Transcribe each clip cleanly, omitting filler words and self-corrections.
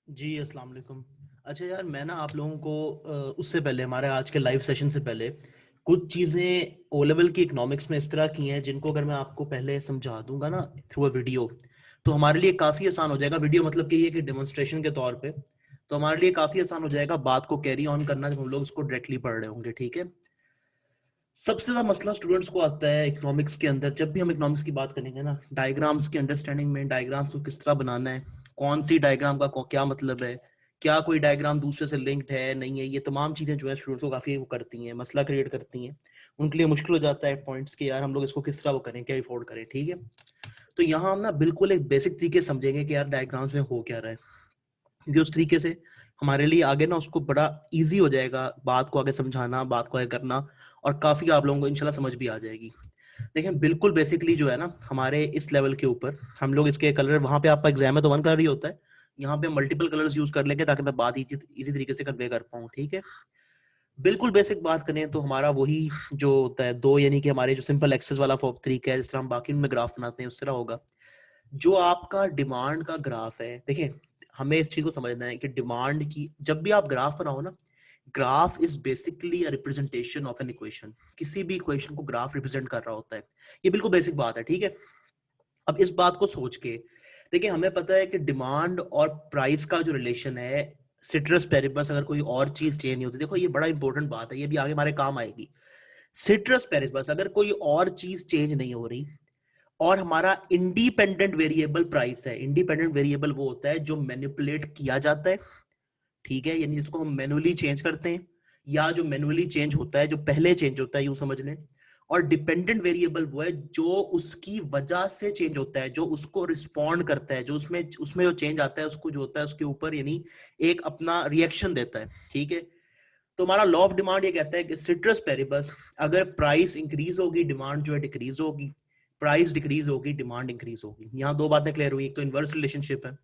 जी, अस्सलाम वालेकुम। अच्छा यार, मैं ना आप लोगों को उससे पहले हमारे आज के लाइव सेशन से पहले कुछ चीज़ें ओ लेवल की इकोनॉमिक्स में इस तरह की हैं जिनको अगर मैं आपको पहले समझा दूंगा ना थ्रू अ वीडियो, तो हमारे लिए काफ़ी आसान हो जाएगा। वीडियो मतलब कि ये कि डेमोन्स्ट्रेशन के तौर पे, तो हमारे लिए काफ़ी आसान हो जाएगा बात को कैरी ऑन करना जब हम लोग इसको डायरेक्टली पढ़ रहे होंगे। ठीक है। सबसे ज्यादा मसला स्टूडेंट्स को आता है इकोनॉमिक्स के अंदर। जब भी हम इकोनॉमिक्स की बात करेंगे ना, डायग्राम्स की अंडरस्टैंडिंग में, डायग्राम्स को किस तरह बनाना है, कौन सी डायग्राम का क्या मतलब है, क्या कोई डायग्राम दूसरे से लिंक्ड है नहीं है, ये तमाम चीजें जो है स्टूडेंट्स को काफी वो करती हैं, मसला क्रिएट करती हैं। उनके लिए मुश्किल हो जाता है पॉइंट्स के, यार हम लोग इसको किस तरह वो करें, क्या अफोर्ड करें। ठीक है। तो यहाँ हम ना बिल्कुल एक बेसिक तरीके से समझेंगे कि यार डायग्राम्स में हो क्या रहा है, क्योंकि उस तरीके से हमारे लिए आगे ना उसको बड़ा इजी हो जाएगा बात को आगे समझाना, बात को आगे करना, और काफी आप लोगों को इंशाल्लाह समझ भी आ जाएगी। देखें, बिल्कुल बेसिकली जो है ना हमारे इस लेवल के ऊपर हम लोग इसके कलर, वहां पे आपका एग्जाम में तो वन कलर ही होता है, यहाँ पे मल्टीपल कलर्स यूज कर लेंगे ताकि मैं बात इजी तरीके से कन्वे कर पाऊँ। ठीक है। बिल्कुल बेसिक बात करें तो हमारा वही जो होता है दो, यानी कि हमारे जो सिंपल एक्सेस वाला तरीका है जिस तरह हम बाकी में ग्राफ बनाते हैं उस तरह होगा। जो आपका डिमांड का ग्राफ है, देखिए हमें इस चीज को समझना है कि डिमांड की जब भी आप ग्राफ बनाओ ना, graph is basically a representation of an equation. किसी भी इक्वेशन को ग्राफ रिप्रेजेंट कर रहा होता है। ये बिल्कुल बेसिक बात है। ठीक है। अब इस बात को सोच के देखिए, हमें पता है कि डिमांड और प्राइस का जो रिलेशन है, सिट्रस पेरिबस, अगर कोई और चीज चेंज नहीं होती, देखो ये बड़ा इंपॉर्टेंट बात है, ये भी आगे हमारे काम आएगी। सिट्रस पेरिबस, अगर कोई और चीज चेंज नहीं हो रही और हमारा इंडिपेंडेंट वेरिएबल प्राइस है, इंडिपेंडेंट वेरिएबल वो होता है जो मैनिपुलेट किया जाता है। ठीक है, यानी जिसको हम मैनुअली चेंज करते हैं, या जो मैनुअली चेंज होता है, जो पहले चेंज होता है, यूं समझ लें। और डिपेंडेंट वेरिएबल वो है जो उसकी वजह से चेंज होता है, जो उसको रिस्पॉन्ड करता है, जो उसमें उसमें जो चेंज आता है उसको जो होता है उसके ऊपर यानी एक अपना रिएक्शन देता है। ठीक है। तो हमारा लॉ ऑफ डिमांड ये कहता है कि सिट्रस पेरिबस, अगर प्राइस इंक्रीज होगी डिमांड जो है डिक्रीज होगी, प्राइस डिक्रीज होगी डिमांड इंक्रीज होगी। यहाँ दो बातें क्लियर हुई, एक तो इनवर्स रिलेशनशिप है,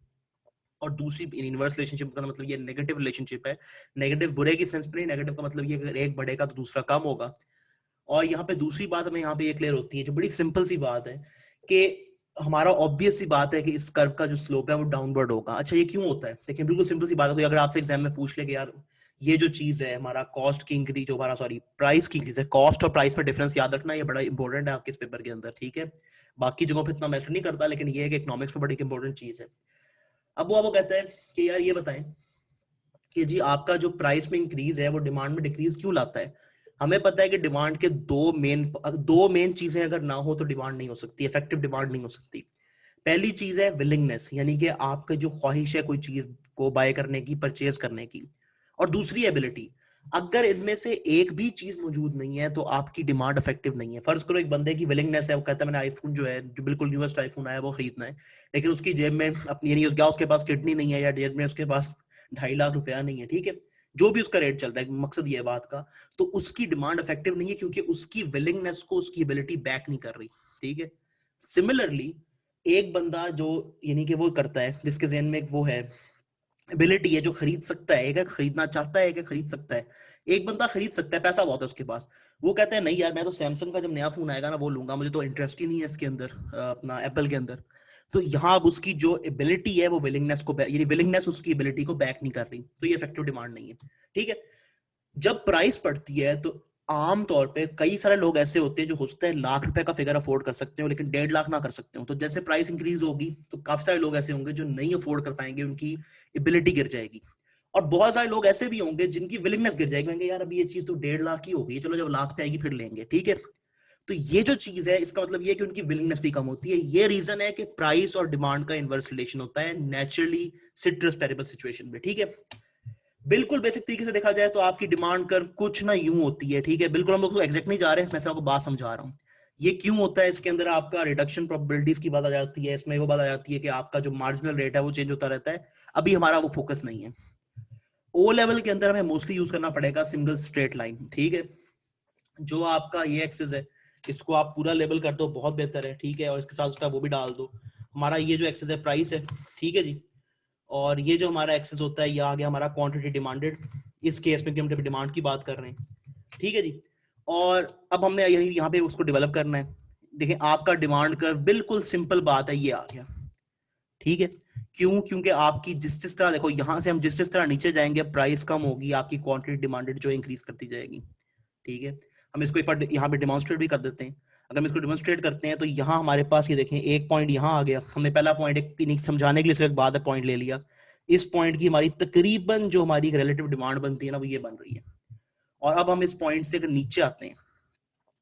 और दूसरी इनवर्स रिलेशनशिप का मतलब ये नेगेटिव रिलेशनशिप है। नेगेटिव बुरे की सेंस में नहीं, नेगेटिव का मतलब ये अगर एक बढ़ेगा तो दूसरा कम होगा। और यहाँ पे दूसरी बात हमें यहाँ पे ये क्लियर होती है, जो बड़ी सिंपल सी बात है, कि हमारा ऑब्वियस सी बात है कि इस कर्व का जो स्लोप है वो डाउनवर्ड होगा। अच्छा, ये क्यों होता है? देखिए बिल्कुल सिंपल सी बात है, अगर आपसे एग्जाम में पूछ ले कि यार ये जो चीज है हमारा कॉस्ट की इंक्रीज, जो हमारा सॉरी प्राइस की इंक्रीज है, कॉस्ट और प्राइस में डिफरेंस याद रखना, ये बड़ा इंपॉर्टेंट है आपके इस पेपर के अंदर। ठीक है। बाकी जगहों पे इतना मैटर नहीं करता, लेकिन ये है कि इकोनॉमिक्स में बड़ी इंपॉर्टेंट चीज है। अब वो कहता है कि यार ये बताएं कि जी आपका जो प्राइस में इंक्रीज है वो डिमांड में डिक्रीज क्यों लाता है। हमें पता है कि डिमांड के दो मेन चीजें अगर ना हो तो डिमांड नहीं हो सकती, इफेक्टिव डिमांड नहीं हो सकती। पहली चीज है विलिंगनेस, यानी कि आपका जो ख्वाहिश है कोई चीज को बाय करने की, परचेज करने की। और दूसरी एबिलिटी। अगर इनमें से एक भी चीज मौजूद नहीं है तो आपकी डिमांड इफेक्टिव नहीं है। फर्ज करो एक बंदे की विलिंगनेस है, वो कहता है मैंने आईफोन जो है, जो बिल्कुल न्यूएस्ट आईफोन आया, वो खरीदना है, लेकिन उसकी जेब में अपनी यानी क्या उसके पास किडनी नहीं है, या जेब में उसके पास 2.5 लाख रुपया नहीं है। ठीक है। जो भी उसका रेट चल रहा है, मकसद ये है बात का, तो उसकी डिमांड इफेक्टिव नहीं है क्योंकि उसकी विलिंगनेस को उसकी एबिलिटी बैक नहीं कर रही। ठीक है। सिमिलरली एक बंदा जो यानी कि वो करता है, जिसके जहन में वो है एबिलिटी है, जो खरीद सकता है, एक खरीदना चाहता है, एक खरीद सकता है। एक बंदा खरीद सकता है, पैसा बहुत है उसके पास, वो कहता है नहीं यार मैं तो सैमसंग का जब नया फोन आएगा ना वो लूंगा, मुझे तो इंटरेस्ट ही नहीं है इसके अंदर, अपना एप्पल के अंदर। तो यहाँ अब उसकी जो एबिलिटी है वो विलिंगनेस को यानी विलिंगनेस उसकी एबिलिटी को बैक नहीं कर रही, तो ये इफेक्टिव डिमांड नहीं है। ठीक है। जब प्राइस बढ़ती है तो आम तौर पे कई सारे लोग ऐसे होते हैं जो सोचते हैं लाख रुपए का फिगर अफोर्ड कर सकते हो लेकिन 1.5 लाख ना कर सकते हो। तो जैसे प्राइस इंक्रीज होगी तो काफी सारे लोग ऐसे होंगे जो नहीं अफोर्ड कर पाएंगे, उनकी एबिलिटी गिर जाएगी। और बहुत सारे लोग ऐसे भी होंगे जिनकी विलिंगनेस गिर जाएगी, कहेंगे यार अभी ये चीज तो 1.5 लाख की होगी, चलो जब लाख पे आएगी फिर लेंगे। ठीक है। तो ये जो चीज है इसका मतलब ये है कि उनकी विलिंगनेस भी कम होती है। ये रीजन है कि प्राइस और डिमांड का इनवर्स रिलेशन होता है नेचुरली सिट्रस पेरिबस सिचुएशन में। ठीक है। बिल्कुल बेसिक तरीके से देखा जाए तो आपकी डिमांड कर्व कुछ ना यूं होती है। ठीक है। बिल्कुल हम लोग एग्जैक्ट नहीं जा रहे हैं, मैं आपको बात समझा रहा हूँ। ये क्यों होता है, इसके अंदर आपका रिडक्शन प्रोबेबिलिटीज की बात आ जाती है, इसमें वो बात आ जाती है कि आपका जो मार्जिनल रेट है वो चेंज होता रहता है। अभी हमारा वो फोकस नहीं है। ओ लेवल के अंदर हमें मोस्टली यूज करना पड़ेगा सिंगल स्ट्रेट लाइन। ठीक है। जो आपका ये एक्सेस है इसको आप पूरा लेबल कर दो, बहुत बेहतर है। ठीक है। और इसके साथ उसका वो भी डाल दो, हमारा ये जो एक्सेस है प्राइस है। ठीक है जी। और ये जो हमारा एक्सेस होता है ये आ गया हमारा क्वांटिटी डिमांडेड, इस केस में हम डिमांड की बात कर रहे हैं। ठीक है जी। और अब हमने यानी यहाँ पे उसको डेवलप करना है। देखिए आपका डिमांड कर्व बिल्कुल सिंपल बात है, ये आ गया। ठीक है। क्यों? क्योंकि आपकी जिस तरह देखो, यहाँ से हम जिस तरह नीचे जाएंगे प्राइस कम होगी, आपकी क्वांटिटी डिमांडेड जो इंक्रीज करती जाएगी। ठीक है, हम इसको यहाँ पे डिमॉन्स्ट्रेट भी कर देते हैं। अगर हम इसको डिमॉन्स्ट्रेट करते हैं तो यहाँ हमारे पास ये देखें, एक पॉइंट यहाँ आ गया। हमने पहला पॉइंट एक समझाने के लिए सिर्फ बाद में पॉइंट ले लिया। इस पॉइंट की हमारी तकरीबन जो हमारी रिलेटिव डिमांड बनती है ना, वो ये बन रही है। और अब हम इस पॉइंट से अगर नीचे आते हैं,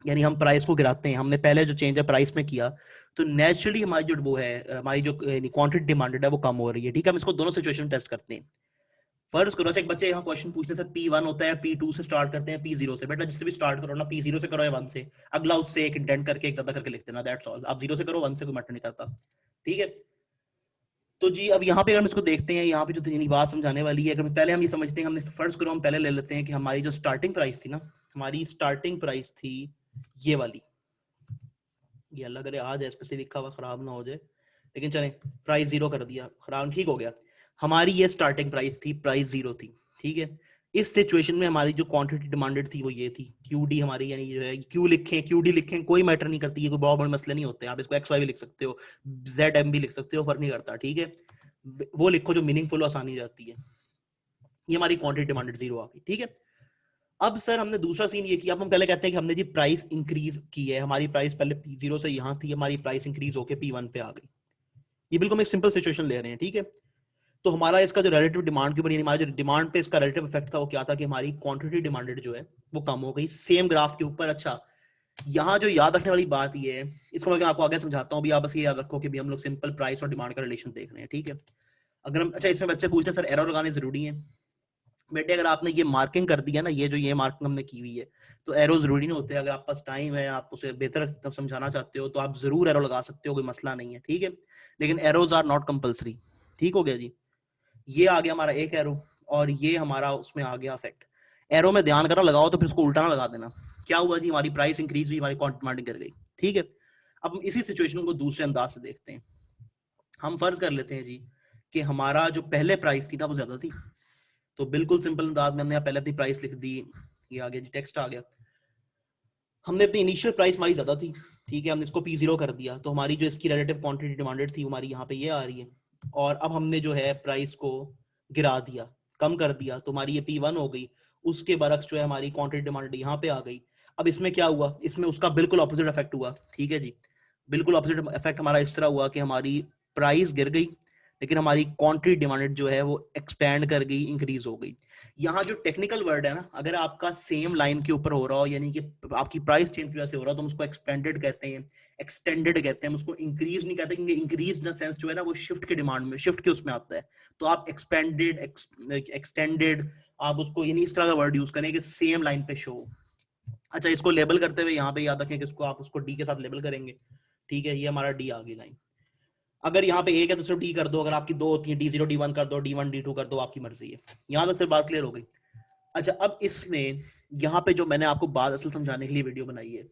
यानी हम प्राइस को गिराते हैं, हमने पहले जो चेंज है प्राइस में किया, तो नेचुरली हमारी जो वो है, हमारी जो क्वांटिटी डिमांडेड है वो कम हो रही है। ठीक है, हम इसको दोनों सिचुएशन टेस्ट करते हैं। फर्ज करो एक बच्चे यहाँ क्वेश्चन पूछते सर P1 होता है, P2 से स्टार्ट करते हैं, P0 से। बेटा जिससे भी स्टार्ट करो ना, P0 से करो या 1 से, अगला उससे एक इंडेंट करके एक ज्यादा करके लिखते ना, दैट्स ऑल। आप 0 से करो, 1 से कोई मैटर नहीं करता। ठीक है, तो जी अब यहाँ पे अगर हम इसको देखते हैं, यहाँ पे जो बात समझाने वाली है, अगर पहले हम ये समझते हैं, हमने फर्ज करो हम पहले ले लेते हैं कि हमारी जो स्टार्टिंग प्राइस थी ना, हमारी स्टार्टिंग प्राइस थी ये वाली, ये अल्लाह करे आज स्पेशली लिखा हुआ खराब ना हो जाए, लेकिन चलें प्राइस 0 कर दिया, खराब ठीक हो गया। हमारी ये स्टार्टिंग प्राइस थी, प्राइस 0 थी। ठीक है, इस सिचुएशन में हमारी जो क्वांटिटी डिमांडेड थी वो ये थी, क्यूडी हमारी, यानी जो है क्यू लिखें क्यूडी लिखें कोई मैटर नहीं करती, ये कोई बहुत बड़े मसले नहीं होते। आप इसको एक्स वाई भी लिख सकते हो, जेड एम भी लिख सकते हो, फर्क नहीं करता। ठीक है, वो लिखो जो मीनिंगफुल आसानी जाती है। ये हमारी क्वांटिटी डिमांडेड 0 आ गई। ठीक है, अब सर हमने दूसरा सीन ये किया, अब हम पहले कहते हैं कि हमने जी प्राइस इंक्रीज की है, हमारी प्राइस पहले P0 से यहाँ थी, हमारी प्राइस इंक्रीज होकर P1 पे आ गई। ये बिल्कुल हम एक सिंपल सिचुएशन ले रहे हैं। ठीक है, तो हमारा इसका जो रिलेटिव डिमांड के ऊपर, यानी हमारे जो डिमांड पे इसका रिलेटिव इफेक्ट था वो क्या था कि हमारी क्वांटिटी डिमांडेड जो है वो कम हो गई, सेम ग्राफ के ऊपर। अच्छा, यहाँ जो याद रखने वाली बात ये है, इसको मैं आपको आगे समझाता हूँ, आप बस ये याद रखो कि हम लोग सिंपल प्राइस और डिमांड का रिलेशन देख रहे हैं। ठीक है, अगर हम, अच्छा इसमें बच्चे पूछते हैं सर एरर लगाने जरूरी है। बेटे अगर आपने ये मार्किंग कर दिया ना, ये जो ये मार्किंग हमने की हुई है, तो एरो जरूरी नहीं होते। अगर आप पास टाइम है, आप उसे बेहतर तब समझाना चाहते हो, तो आप जरूर एरो लगा सकते हो, कोई मसला नहीं है। ठीक है, लेकिन एरोज आर नॉट कंपल्सरी। ठीक हो गया जी, ये आ गया हमारा एक एरो, और ये हमारा उसमें आ गया इफेक्ट। एरो में ध्यान करो, लगाओ तो फिर उसको उल्टा ना लगा देना। क्या हुआ जी, हमारी प्राइस इंक्रीज हुई, हमारी क्वांटिटी डिमांड कर गई। ठीक है, अब इसी सिचुएशन को दूसरे अंदाज से देखते हैं। हम फर्ज कर लेते हैं जी कि हमारा जो पहले प्राइस थी ना वो ज्यादा थी, तो बिल्कुल सिंपल अंदाज में हमने पहले अपनी प्राइस लिख दी, ये आ गया जी, टेक्स्ट आ गया। हमने अपनी इनिशियल प्राइस हमारी ज्यादा थी। ठीक है, हमने इसको P0 कर दिया, तो हमारी जो इसकी रिलेटिव क्वांटिटी डिमांडेड थी हमारी यहाँ पे ये आ रही है। और अब हमने जो है प्राइस को गिरा दिया, कम कर दिया, तो हमारी ये P1 हो गई। उसके बरक्स जो है हमारी क्वांटिटी डिमांडेड यहाँ पे आ गई। अब इसमें क्या हुआ, इसमें उसका बिल्कुल ऑपोजिट इफेक्ट हुआ। ठीक है जी, बिल्कुल ऑपोजिट इफेक्ट हमारा इस तरह हुआ कि हमारी प्राइस गिर गई, लेकिन हमारी क्वांटिटी डिमांडेड जो है वो एक्सपैंड कर गई, इंक्रीज हो गई। यहाँ जो टेक्निकल वर्ड है ना, अगर आपका सेम लाइन के ऊपर हो रहा हो, यानी कि आपकी प्राइस चेंज की वजह से हो रहा हो, तो हम उसको एक्सपेंडेड कहते हैं, एक्सटेंडेड कहते हैं, हम उसको इंक्रीज नहीं कहते, क्योंकि इंक्रीज इन सेंस जो है ना वो शिफ्ट के डिमांड में, शिफ्ट के उसमें आता है। तो आप एक्सपेंडेड, एक्सटेंडेड, आप उसको यानी इस तरह का वर्ड यूज करें कि सेम लाइन पे शो। अच्छा, इसको लेबल करते हुए यहाँ पे याद रखें कि इसको आप उसको डी के साथ लेबल करेंगे। ठीक है, ये हमारा डी आ गई लाइन। अगर यहाँ पे एक है तो सिर्फ डी कर दो, अगर आपकी दो होती है D0 D1 कर दो, D1 D2 कर दो, आपकी मर्जी है। यहाँ तक सिर्फ बात क्लियर हो गई। अच्छा, अब इसमें यहाँ पे जो मैंने आपको बात असल समझाने के लिए वीडियो बनाई है,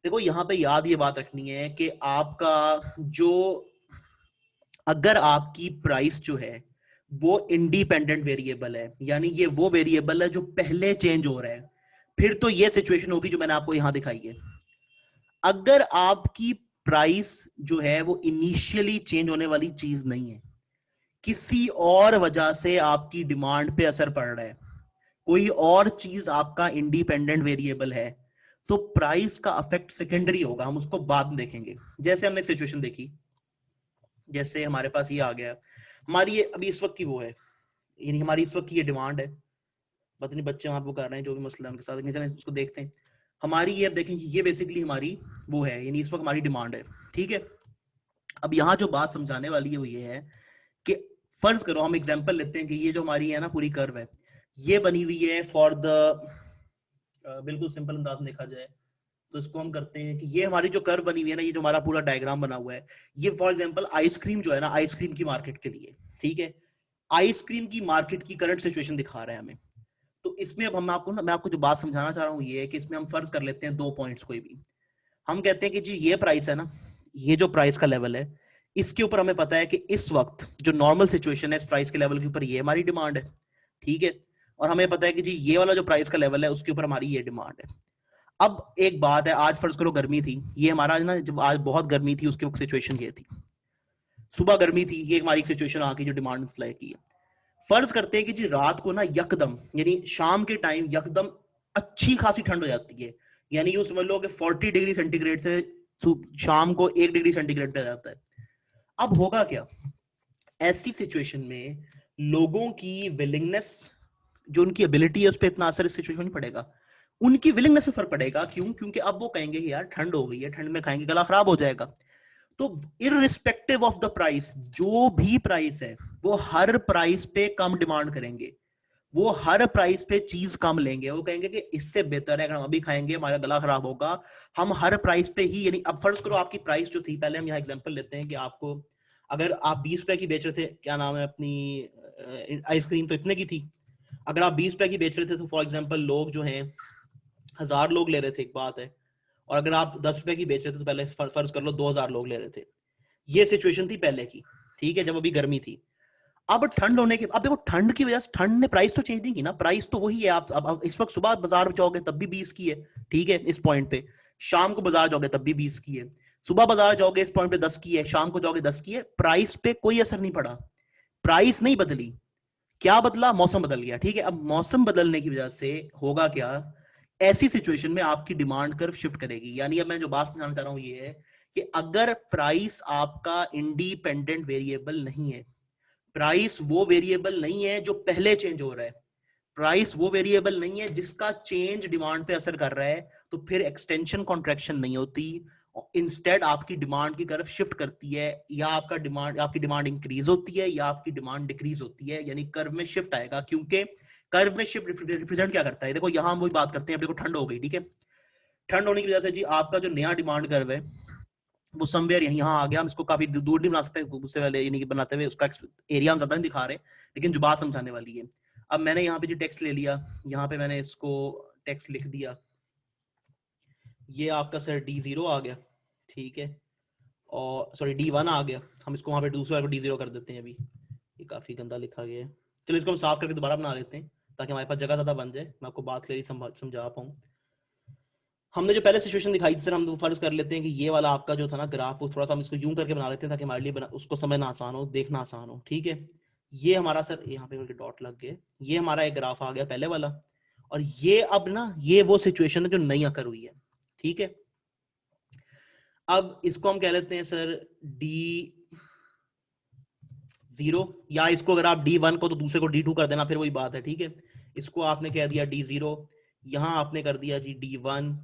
देखो यहाँ पे याद ये बात रखनी है कि आपका जो, अगर आपकी प्राइस जो है वो इंडिपेंडेंट वेरिएबल है, यानी ये वो वेरिएबल है जो पहले चेंज हो रहा है, फिर तो ये सिचुएशन होगी जो मैंने आपको यहां दिखाई है। अगर आपकी प्राइस जो है वो इनिशियली चेंज होने वाली चीज नहीं है, किसी और वजह से आपकी डिमांड पे असर पड़ रहा है, कोई और चीज आपका इंडिपेंडेंट वेरिएबल है, तो प्राइस का अफेक्ट सेकेंडरी होगा, हम उसको बाद में देखेंगे। जैसे हमने एक सिचुएशन देखी, जैसे हमारे पास ये आ गया, हमारी ये अभी इस वक्त की वो है, यानी हमारी इस वक्त की ये डिमांड है, पता नहीं बच्चे वहां पर कर रहे हैं जो भी मसला उनके साथ, उसको देखते हैं। हमारी ये, अब देखें ये बेसिकली हमारी वो है, यानी इस वक्त हमारी डिमांड है। ठीक है, अब यहाँ जो बात समझाने वाली है वो ये है कि फर्ज करो हम एग्जांपल लेते हैं कि ये जो हमारी है ना पूरी कर्व है, ये बनी हुई है फॉर द, बिल्कुल सिंपल अंदाज में देखा जाए तो इसको हम करते हैं कि ये हमारी जो कर्व बनी हुई है ना, ये जो हमारा पूरा डायग्राम बना हुआ है, ये फॉर एग्जांपल आइसक्रीम जो है ना, आइसक्रीम की मार्केट के लिए। ठीक है, आइसक्रीम की मार्केट की करंट सिचुएशन दिखा रहा है हमें। तो इसमें अब हम आपको ना, मैं आपको जो बात समझाना चाह रहा हूँ ये है कि इसमें हम फर्ज कर लेते हैं दो पॉइंट्स कोई भी। हम कहते हैं कि जी ये प्राइस है ना, ये जो प्राइस का लेवल है, इसके ऊपर हमें पता है कि इस वक्त जो नॉर्मल सिचुएशन है इस प्राइस के लेवल के ऊपर ये हमारी डिमांड है। ठीक है, और हमें पता है कि जी ये वाला जो प्राइस का लेवल है उसके ऊपर हमारी ये डिमांड है। अब एक बात है, आज फर्ज करो गर्मी थी, ये हमारा ना जब आज बहुत गर्मी थी उसकी सिचुएशन ये थी। सुबह गर्मी थी, ये हमारी सिचुएशन आ गई जो डिमांड सप्लाई की है। फर्ज करते हैं कि जी रात को ना यकदम, यानी शाम के टाइम यकदम अच्छी खासी ठंड हो जाती है, यानी यूं समझ लो कि 40 डिग्री सेंटीग्रेड से शाम को 1 डिग्री सेंटीग्रेड पे आ जाता है। अब होगा क्या ऐसी सिचुएशन में? लोगों की विलिंगनेस, जो उनकी एबिलिटी है, उस पर इतना असर इस सिचुएशन में नहीं पड़ेगा, उनकी विलिंगनेस पे फर्क पड़ेगा। क्यों? क्योंकि अब वो कहेंगे कि यार ठंड हो गई है, ठंड में खाएंगे गला खराब हो जाएगा। तो इररिस्पेक्टिव ऑफ द प्राइस, जो भी प्राइस है वो हर प्राइस पे कम डिमांड करेंगे, वो हर प्राइस पे चीज कम लेंगे। वो कहेंगे कि इससे बेहतर है अगर हम अभी खाएंगे हमारा गला खराब होगा, हम हर प्राइस पे ही, यानी अब फर्ज करो आपकी प्राइस जो थी, पहले हम यहाँ एग्जांपल लेते हैं कि आपको, अगर आप 20 रुपए की बेच रहे थे, क्या नाम है अपनी आइसक्रीम, तो इतने की थी। अगर आप 20 रुपए की बेच रहे थे तो फॉर एग्जाम्पल लोग जो हैं 1000 लोग ले रहे थे, एक बात है। और अगर आप 10 रुपए की बेच रहे थे तो पहले फर्ज कर लो 2000 लोग ले रहे थे। ये सिचुएशन थी पहले की, ठीक है, जब अभी गर्मी थी। अब ठंड होने के, अब देखो ठंड की वजह से, ठंड ने प्राइस तो चेंज नहीं की ना, प्राइस तो वही है। आप अब इस वक्त सुबह बाजार में जाओगे तब भी 20 की है, ठीक है, इस पॉइंट पे। शाम को बाजार जाओगे तब भी 20 की है। सुबह बाजार जाओगे इस पॉइंट पे 10 की है, शाम को जाओगे 10 की है। प्राइस पे कोई असर नहीं पड़ा, प्राइस नहीं बदली। क्या बदला? मौसम बदल गया, ठीक है। अब मौसम बदलने की वजह से होगा क्या, ऐसी सिचुएशन में आपकी डिमांड कर्व शिफ्ट करेगी। यानी अब मैं जो बात समझाना चाह रहा हूं ये है कि अगर प्राइस आपका इंडिपेंडेंट वेरिएबल नहीं है, प्राइस वो वेरिएबल नहीं है जो पहले चेंज हो रहा है, प्राइस वो वेरिएबल नहीं है जिसका चेंज डिमांड पे असर कर रहा है, तो फिर एक्सटेंशन कॉन्ट्रैक्शन नहीं होती। इंस्टेड आपकी डिमांड की तरफ शिफ्ट करती है, या आपकी डिमांड इंक्रीज होती है या आपकी डिमांड डिक्रीज होती है, यानी कर्व में शिफ्ट आएगा। क्योंकि कर्व में शिफ्ट रिप्रेजेंट क्या करता है? देखो यहां हम वही बात करते हैं, अब देखो ठंड हो गई, ठीक है, ठंड होने की वजह से जी आपका जो नया डिमांड कर्व है वो समवेयर यहाँ आ गया। हम इसको काफी दूर नहीं बना सकते, उससे पहले नहीं बनाते हुए उसका एरिया हम ज्यादा नहीं दिखा रहे, लेकिन जो बात समझाने वाली है। अब मैंने यहाँ पे जो टेक्स्ट ले लिया, यहाँ पे मैंने इसको टेक्स्ट लिख दिया, ये आपका सर D0 आ गया, ठीक है, और सॉरी D1 आ गया। हम इसको वहां पे दूसरे वाले को D0 कर देते हैं। अभी ये काफी गंदा लिखा गया है, चलो इसको हम साफ करके दोबारा बना लेते हैं ताकि हमारे पास जगह ज्यादा बन जाए, मैं आपको बात क्लियरली समझा पाऊँ। हमने जो पहले सिचुएशन दिखाई थी सर, हम फर्ज कर लेते हैं कि ये वाला आपका जो था ना ग्राफ, वो थोड़ा सा हम इसको यूं करके बना लेते हैं ताकि हमारे लिए उसको समझना आसान हो, देखना आसान हो, ठीक है। ये हमारा सर यहाँ पे डॉट लग गए, ये हमारा एक ग्राफ आ गया पहले वाला, और ये अब ना ये वो सिचुएशन है जो नई अकर हुई है, ठीक है। अब इसको हम कह लेते हैं सर D0, या इसको अगर आप D1 को तो दूसरे को D2 कर देना, फिर वही बात है, ठीक है। इसको आपने कह दिया D0, यहां आपने कर दिया जी D1,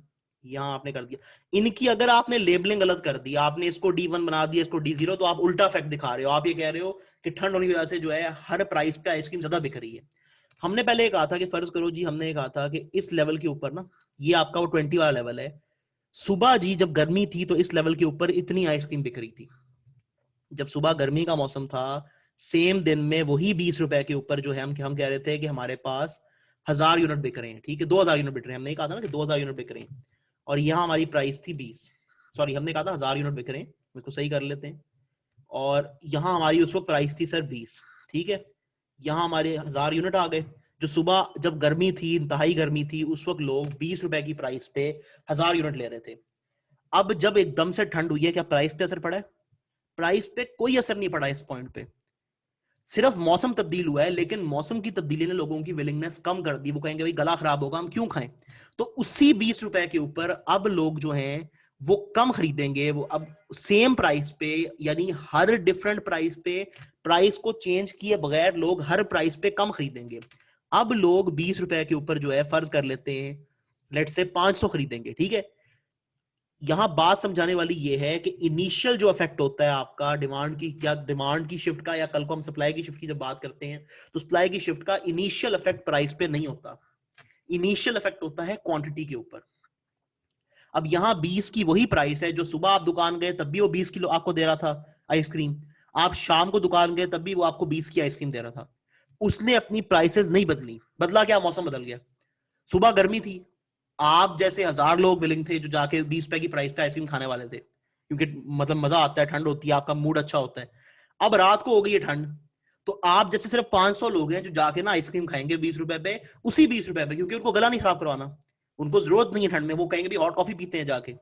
यहां आपने कर दिया। इनकी अगर आपने लेबलिंग गलत कर दी, आपने इसको D1 बना दिया, इसको D0, तो आप उल्टा फैक्ट दिखा रहे हो। आप ये कह रहे हो कि ठंड होने की वजह से जो है हर प्राइस पे आइसक्रीम ज्यादा बिक रही है। हमने पहले ये कहा था कि फर्ज करो जी, हमने कहा था कि इस लेवल के ऊपर ना, ये आपका वो 20 वाला लेवल है, सुबह जी जब गर्मी थी तो इस लेवल के ऊपर इतनी आइसक्रीम बिक रही थी। जब सुबह गर्मी का मौसम था, सेम दिन में वही 20 रुपए के ऊपर जो है हम कह रहे थे कि हमारे पास 1000 यूनिट बिक रहे हैं, ठीक है, 2000 यूनिट बिक रहे हैं। हमने कहा था ना कि 2000 यूनिट बिक रहे हैं, और यहाँ हमारी प्राइस थी 20, सॉरी हमने कहा था 1000 यूनिट बिक रहे हैं, बिल्कुल सही कर लेते हैं। और यहाँ हमारी उस वक्त प्राइस थी सर 20, ठीक है। यहाँ हमारे 1000 यूनिट आ गए। जो सुबह जब गर्मी थी, इंतहाई गर्मी थी, उस वक्त लोग 20 रुपए की प्राइस पे 1000 यूनिट ले रहे थे। अब जब एकदम से ठंड हुई है, क्या प्राइस पे असर पड़ा है? प्राइस पे कोई असर नहीं पड़ा इस पॉइंट पे, सिर्फ मौसम तब्दील हुआ है, लेकिन मौसम की तब्दीली ने लोगों की विलिंगनेस कम कर दी। वो कहेंगे भाई गला खराब होगा, हम क्यों खाएं। तो उसी 20 रुपए के ऊपर अब लोग जो हैं वो कम खरीदेंगे। वो अब सेम प्राइस पे, यानी हर डिफरेंट प्राइस पे, प्राइस को चेंज किए बगैर लोग हर प्राइस पे कम खरीदेंगे। अब लोग 20 रुपए के ऊपर जो है फर्ज कर लेते हैं लेट्स से 500 खरीदेंगे, ठीक है। यहां बात समझाने वाली ये है कि इनिशियल जो इफेक्ट होता है आपका डिमांड की, क्या डिमांड की शिफ्ट का, या कल को हम सप्लाई की शिफ्ट की जब बात करते हैं तो सप्लाई की शिफ्ट का इनिशियल इफेक्ट प्राइस पे नहीं होता, इनिशियल इफेक्ट होता है क्वांटिटी के ऊपर। अब यहां 20 की वही प्राइस है जो सुबह आप दुकान गए तब भी वो 20 किलो आपको दे रहा था आइसक्रीम, आप शाम को दुकान गए तब भी वो आपको 20 की आइसक्रीम दे रहा था। उसने अपनी प्राइसेस नहीं बदली। बदला क्या? मौसम बदल गया। सुबह गर्मी थी, आप जैसे 1000 लोग विलिंग थे जो जाके 20 रुपए की प्राइस पे आइसक्रीम खाने वाले थे, क्योंकि मतलब मजा आता है, ठंड होती है, आपका मूड अच्छा होता है। अब रात को हो गई है ठंड, तो आप जैसे सिर्फ 500 लोग हैं जो जाके ना आइसक्रीम खाएंगे 20 रुपए पे, उसी 20 रुपए पे, क्योंकि उनको गला नहीं खराब करवाना, उनको जरूरत नहीं है ठंड में, वो कहेंगे भी हॉट कॉफी पीते हैं जाके।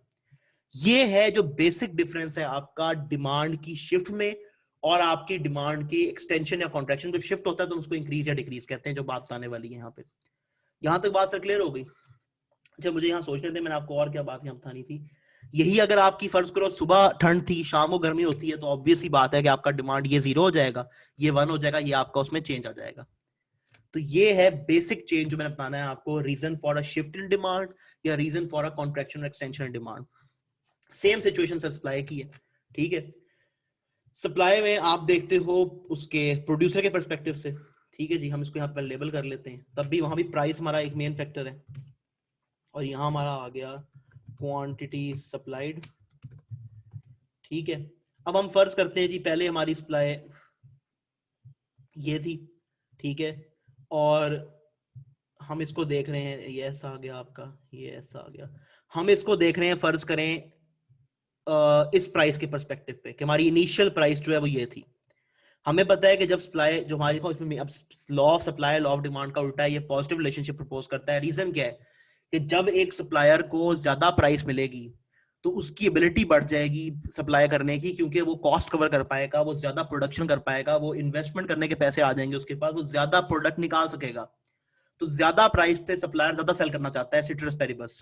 ये है जो बेसिक डिफरेंस है आपका डिमांड की शिफ्ट में और आपकी डिमांड की एक्सटेंशन या कॉन्ट्रैक्शन जब शिफ्ट होता है तो उसको इंक्रीज या डिक्रीज कहते हैं, जो बात आने वाली है यहाँ पे। यहाँ तक बात सर क्लियर हो गई? अच्छा मुझे यहाँ सोचने थे, मैंने आपको और क्या बात यहाँ बतानी थी। यही अगर आपकी फर्ज करो सुबह ठंड थी, शाम को गर्मी होती है, तो ऑब्वियस ही बात है कि आपका डिमांड ये 0 हो जाएगा, ये 1 हो जाएगा, ये आपका उसमें चेंज आ जाएगा। तो ये है बेसिक चेंज जो मैंने बताना है आपको, reason for a shift in demand या रीजन फॉर अ कॉन्ट्रैक्शन और extension in demand. Same situation sir supply की है, ठीक है। सप्लाई में आप देखते हो उसके प्रोड्यूसर के परस्पेक्टिव से, ठीक है जी, हम इसको यहाँ पर लेबल कर लेते हैं, तब भी वहां भी प्राइस हमारा एक मेन फैक्टर है, और यहाँ हमारा आ गया क्वांटिटी सप्लाइड, ठीक है। अब हम फर्ज करते हैं जी पहले हमारी सप्लाई ये थी, ठीक है, और हम इसको देख रहे हैं, ये ऐसा आ गया आपका, ये ऐसा आ गया, हम इसको देख रहे हैं, फर्ज करें इस प्राइस के पर्सपेक्टिव पे कि हमारी इनिशियल प्राइस जो है वो ये थी। हमें पता है कि जब सप्लाई जो हमारी इसमें अब law of supply law of demand का उल्टा है, ये पॉजिटिव रिलेशनशिप प्रपोज करता है। रीजन क्या है कि जब एक सप्लायर को ज्यादा प्राइस मिलेगी तो उसकी एबिलिटी बढ़ जाएगी सप्लाई करने की, क्योंकि वो कॉस्ट कवर कर पाएगा, वो ज्यादा प्रोडक्शन कर पाएगा, वो इन्वेस्टमेंट करने के पैसे आ जाएंगे उसके पास, वो ज्यादा प्रोडक्ट निकाल सकेगा। तो ज्यादा प्राइस पे सप्लायर ज्यादा सेल करना चाहता है, सिट्रस पेरिबस।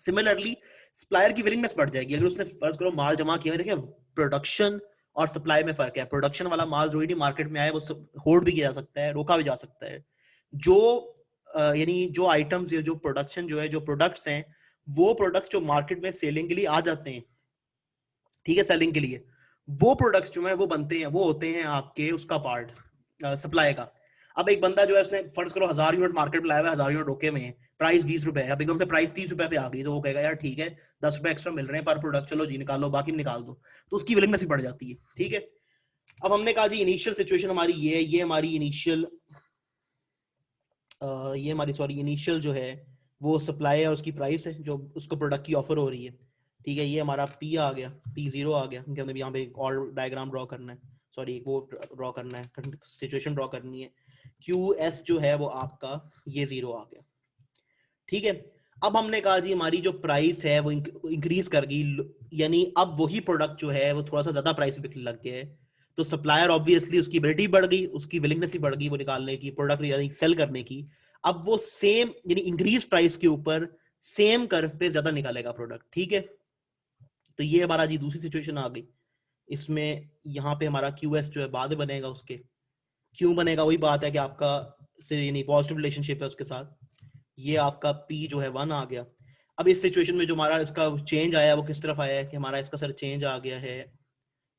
सिमिलरली सप्लायर की विलिंगनेस बढ़ जाएगी। अगर उसने फर्ज करो माल जमा किया, देखिए प्रोडक्शन और सप्लाई में फर्क है। प्रोडक्शन वाला माल जो ही मार्केट में आए वो होल्ड भी किया जा सकता है, रोका भी जा सकता है। जो यानी जो आइटम्स, जो प्रोडक्शन जो है, जो प्रोडक्ट्स हैं, वो प्रोडक्ट्स जो मार्केट में सेलिंग के लिए आ जाते हैं, ठीक है, सेलिंग के लिए, वो प्रोडक्ट्स जो है वो बनते हैं, वो होते हैं आपके उसका पार्ट सप्लाई का। अब एक बंदा जो है उसने फर्ज करो 1000 यूनिट मार्केट में लाया हुआ है, 1000 यूनिट रोके में है, प्राइस 20 रुपए है, अब एकदम से प्राइस 30 रुपए पे आ गई, तो वो कहेगा यार ठीक है 10 रुपए एक्स्ट्रा मिल रहे हैं पर प्रोडक्ट, चलो जी निकालो, बाकी निकाल दो, तो उसकी विलिंगनेस भी बढ़ जाती है, ठीक है। अब हमने कहा जी इनिशियल सिचुएशन हमारी ये हमारी इनिशियल ये हमारी सॉरी इनिशियल जो है वो सप्लाई है, उसकी प्राइस है जो उसको प्रोडक्ट की ऑफर हो रही है, ठीक है। ये हमारा पी आ गया, P0 आ गया, क्योंकि हमें यहाँ पे एक और डायग्राम ड्रॉ करना है, सॉरी वो ड्रॉ करना है, सिचुएशन ड्रॉ करनी है। QS जो है वो आपका ये 0 आ गया, ठीक है। अब हमने कहा जी हमारी जो प्राइस है वो इंक्रीज कर गई, यानी अब वही प्रोडक्ट जो है वो थोड़ा सा ज्यादा प्राइस बिकने लग गया है, तो सप्लायर ऑब्वियसली उसकी एबिलिटी बढ़ गई, उसकी विलिंगनेस भी बढ़ गई वो निकालने की, प्रोडक्ट सेल करने की। अब वो सेम यानी इंक्रीज प्राइस के ऊपर सेम कर्व पे ज्यादा निकालेगा प्रोडक्ट, ठीक है। तो ये हमारा जी दूसरी सिचुएशन आ गई। इसमें यहाँ पे हमारा QS जो है बाद में बनेगा, उसके क्यों बनेगा वही बात है कि आपका से यानी पॉजिटिव रिलेशनशिप है उसके साथ। ये आपका P जो है 1 आ गया। अब इस सिचुएशन में जो हमारा इसका चेंज आया वो किस तरफ आया है कि हमारा इसका सर चेंज आ गया है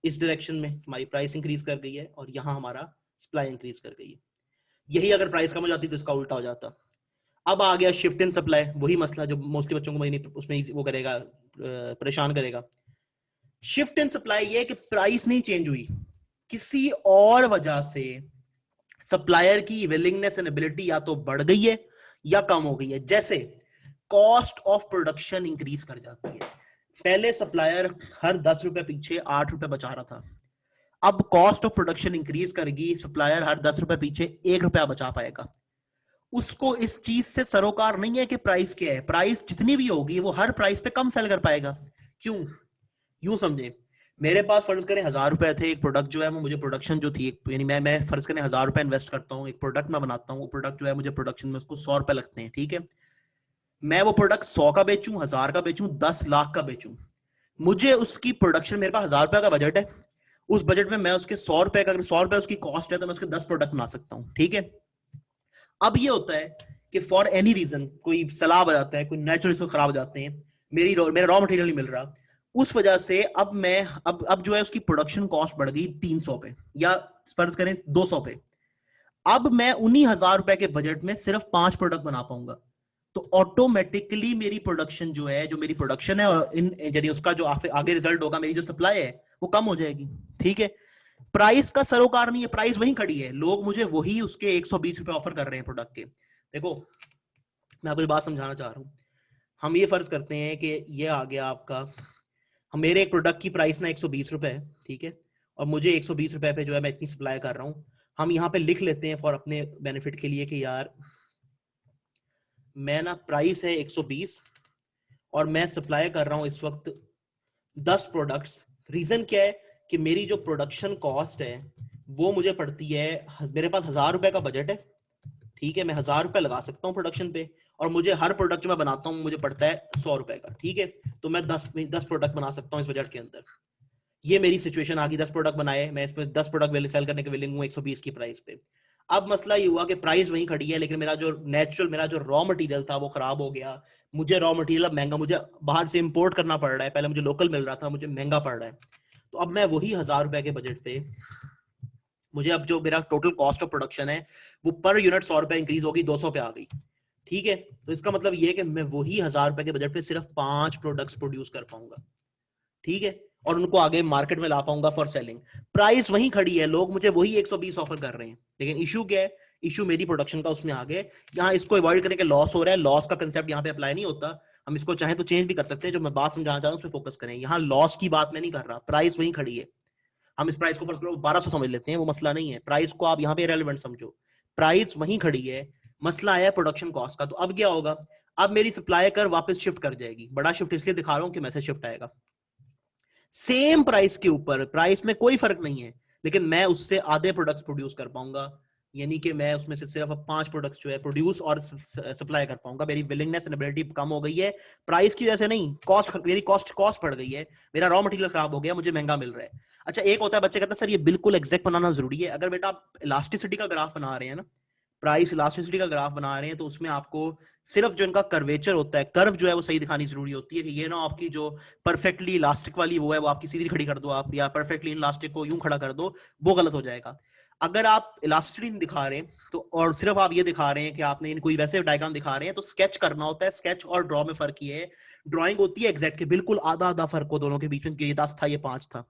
इस डायरेक्शन में, हमारी प्राइस इंक्रीज कर गई है और यहाँ हमारा सप्लाई इंक्रीज कर गई है। यही अगर प्राइस कम हो जाती तो इसका उल्टा हो जाता। अब आ गया शिफ्ट इन सप्लाई, वही मसला जो मोस्टली बच्चों को उसमें वो करेगा, परेशान करेगा। शिफ्ट इन सप्लाई ये कि प्राइस नहीं चेंज हुई, किसी और वजह से सप्लायर की विलिंगनेस एंड एबिलिटी या तो बढ़ गई है या कम हो गई है। जैसे कॉस्ट ऑफ प्रोडक्शन इंक्रीज कर जाती है। पहले सप्लायर हर 10 रुपए पीछे 8 रुपए बचा रहा था, अब कॉस्ट ऑफ प्रोडक्शन इंक्रीज करेगी, सप्लायर हर 10 रुपए पीछे 1 रुपया बचा पाएगा। उसको इस चीज से सरोकार नहीं है कि प्राइस क्या है, प्राइस जितनी भी होगी वो हर प्राइस पे कम सेल कर पाएगा। क्यों? यूं समझे, मेरे पास फर्ज करें 1000 रुपए थे, एक प्रोडक्ट जो है वो मुझे प्रोडक्शन जो थी, यानी मैं फर्ज करें 1000 रुपए इन्वेस्ट करता हूँ, एक प्रोडक्ट मैं बनाता हूँ, वो प्रोडक्ट जो है मुझे प्रोडक्शन में उसको 100 रुपए लगते हैं, ठीक है। मैं वो प्रोडक्ट 100 का बेचूं, 1000 का बेचूं, 10 लाख का बेचूं, मुझे उसकी प्रोडक्शन, मेरे पास 1000 रुपए का बजट है, उस बजट में मैं उसके 100 रुपए का, अगर 100 रुपए उसकी कॉस्ट है तो मैं उसके 10 प्रोडक्ट बना सकता हूँ, ठीक है। अब ये होता है कि फॉर एनी रीजन कोई सलाब आ जाता है, कोई नेचुरल रिसोर्स खराब हो जाते हैं, मेरा रॉ मटेरियल नहीं मिल रहा, उस वजह से अब मैं अब जो है उसकी प्रोडक्शन कॉस्ट बढ़ गई 300 पे या फर्ज करें 200 पे। अब मैं उन्हीं 1000 रुपए के बजट में सिर्फ 5 प्रोडक्ट बना पाऊंगा, तो ऑटोमेटिकली मेरी प्रोडक्शन जो है, जो मेरी प्रोडक्शन है और यानी उसका जो आगे रिजल्ट होगा, मेरी जो सप्लाई है वो कम हो जाएगी, ठीक है। प्राइस का सरोकार नहीं है, प्राइस वहीं खड़ी है, लोग मुझे वही उसके 120 रुपए ऑफर कर रहे हैं प्रोडक्ट के। देखो मैं आपको बात समझाना चाह रहा हूं, हम ये फर्ज करते हैं कि ये आ गया आपका, हम मेरे एक प्रोडक्ट की प्राइस ना 120 रुपए है, ठीक है, और मुझे 120 रुपए पे जो है मैं इतनी सप्लाई कर रहा हूं। हम यहाँ पे लिख लेते हैं फॉर अपने बेनिफिट के लिए कि यार मैं ना प्राइस है 120 और मैं सप्लाई कर रहा हूं इस वक्त 10 प्रोडक्ट्स। रीजन क्या है कि मेरी जो प्रोडक्शन कॉस्ट है वो मुझे पड़ती है, मेरे पास 1000 रुपए का बजट है, ठीक है, मैं 1000 रुपए लगा सकता हूँ प्रोडक्शन पे, और मुझे हर प्रोडक्ट जो मैं बनाता हूँ मुझे पड़ता है 100 रुपए का, ठीक है, तो मैं 10 प्रोडक्ट बना सकता हूँ इस बजट के अंदर। ये मेरी सिचुएशन आ गई, 10 प्रोडक्ट बनाए, मैं इसमें 10 प्रोडक्ट सेल करने के विलिंग हूँ 120 की प्राइस पे। अब मसला ये हुआ कि प्राइस वहीं खड़ी है, लेकिन मेरा जो नेचुरल, मेरा जो रॉ मटेरियल था वो खराब हो गया, मुझे रॉ मटेरियल अब महंगा, मुझे बाहर से इंपोर्ट करना पड़ रहा है, पहले मुझे लोकल मिल रहा था, मुझे महंगा पड़ रहा है। तो अब मैं वही 1000 रुपए के बजट पे, मुझे अब जो मेरा टोटल कॉस्ट ऑफ प्रोडक्शन है वो पर यूनिट 100 रुपए इंक्रीज होगी, 200 पे आ गई, ठीक है। तो इसका मतलब ये है कि मैं वही 1000 रुपए के बजट पे सिर्फ 5 प्रोडक्ट्स प्रोड्यूस कर पाऊंगा, ठीक है, और उनको आगे मार्केट में ला पाऊंगा फॉर सेलिंग। प्राइस वहीं खड़ी है, लोग मुझे वही 120 ऑफर कर रहे हैं, लेकिन इशू क्या है, इशू मेरी प्रोडक्शन का उसमें आ गए। यहाँ इसको अवॉइड करने के लॉस हो रहा है, लॉस का कंसेप्ट यहाँ पे अप्लाई नहीं होता, हम इसको चाहे तो चेंज भी कर सकते हैं, जो मैं बात समझाना चाह रहा हूँ उस पर फोकस करें। यहाँ लॉस की बात मैं नहीं कर रहा, प्राइस वहीं खड़ी है, हम इस प्राइस को फर्स्ट 1200 समझ लेते हैं, वो मसला नहीं है, प्राइस को आप यहाँ पे रेलेवेंट समझो, प्राइस वहीं खड़ी है, मसला आया प्रोडक्शन कॉस्ट का। तो अब क्या होगा, अब मेरी सप्लाई कर वापस शिफ्ट कर जाएगी, बड़ा शिफ्ट इसलिए दिखा रहा हूँ कि मैसेज शिफ्ट आएगा सेम प्राइस के ऊपर, प्राइस में कोई फर्क नहीं है, लेकिन मैं उससे आधे प्रोडक्ट्स प्रोड्यूस कर पाऊंगा, यानी कि मैं उसमें से सिर्फ 5 प्रोडक्ट्स जो है प्रोड्यूस और सप्लाई कर पाऊंगा। मेरी विलिंगनेस एंड एबिलिटी कम हो गई है, प्राइस की वजह से नहीं, कॉस्ट, मेरी कॉस्ट बढ़ गई है, मेरा रॉ मटेरियल खराब हो गया, मुझे महंगा मिल रहा है। अच्छा, एक होता है बच्चे कहते हैं सर ये बिल्कुल एग्जैक्ट बनाना जरूरी है, अगर बेटा आप इलास्टिसिटी का ग्राफ बना रहे हैं ना, प्राइस इलास्टिसिटी का ग्राफ बना रहे हैं, तो उसमें आपको सिर्फ जो इनका कर्वेचर होता है, कर्व जो है वो सही दिखानी जरूरी होती है, कि ये ना आपकी जो परफेक्टली इलास्टिक वाली वो है वो आपकी सीधी खड़ी कर दो आप, या परफेक्टली इलास्टिक को यूं खड़ा कर दो, वो गलत हो जाएगा। अगर आप इलास्टिसिटी नहीं दिखा रहे तो, और सिर्फ आप ये दिखा रहे हैं कि आपने कोई वैसे डायग्राम दिखा रहे हैं, तो स्केच करना होता है, स्केच और ड्रॉ में फर्क ये है, ड्राइंग होती है एग्जैक्ट के बिल्कुल आधा आधा फर्क हो दोनों के बीच में, ये 10 था ये 5 था,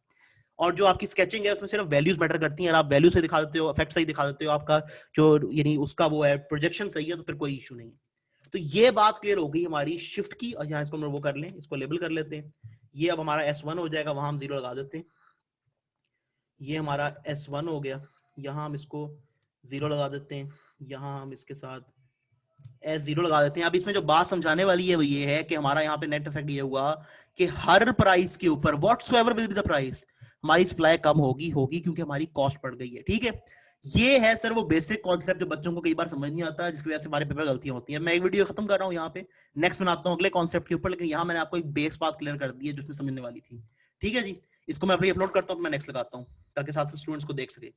और जो आपकी स्केचिंग है उसमें सिर्फ वैल्यूज मैटर करती हैं, अगर आप वैल्यू से दिखा देते हो, इफेक्ट सही दिखा देते हो, आपका जो यानी उसका वो है प्रोजेक्शन सही है, तो फिर कोई इशू नहीं। तो ये बात क्लियर हो गई हमारी शिफ्ट की, और यहाँ इसको हम वो कर लें, इसको लेबल कर लेते हैं, ये अब हमारा S1 हो जाएगा, वहां हम 0 लगा देते हैं, ये हमारा S1 हो गया, यहाँ हम इसको 0 लगा देते हैं, यहाँ हम इसके साथ S0 लगा देते हैं। अब इसमें जो बात समझाने वाली है वो ये है कि हमारा यहाँ पे नेट इफेक्ट ये हुआ कि हर प्राइस के ऊपर whatsoever will be the price, हमारी सप्लाई कम होगी होगी क्योंकि हमारी कॉस्ट बढ़ गई है, ठीक है। ये है सर वो बेसिक कॉन्सेप्ट जो बच्चों को कई बार समझ नहीं आता, जिसकी वजह से हमारे पेपर गलतियां होती हैं। मैं एक वीडियो खत्म कर रहा हूँ यहाँ पे, नेक्स्ट बनाता हूँ अगले कॉन्सेप्ट के ऊपर, लेकिन यहाँ मैंने आपको एक बेस बात क्लियर कर दी है जो उसमें समझने वाली थी, ठीक है जी। इसको मैं अपनी अपलोड करता हूँ, मैं नेक्स्ट लगाता हूँ ताकि साथ साथ स्टूडेंट्स को देख सके।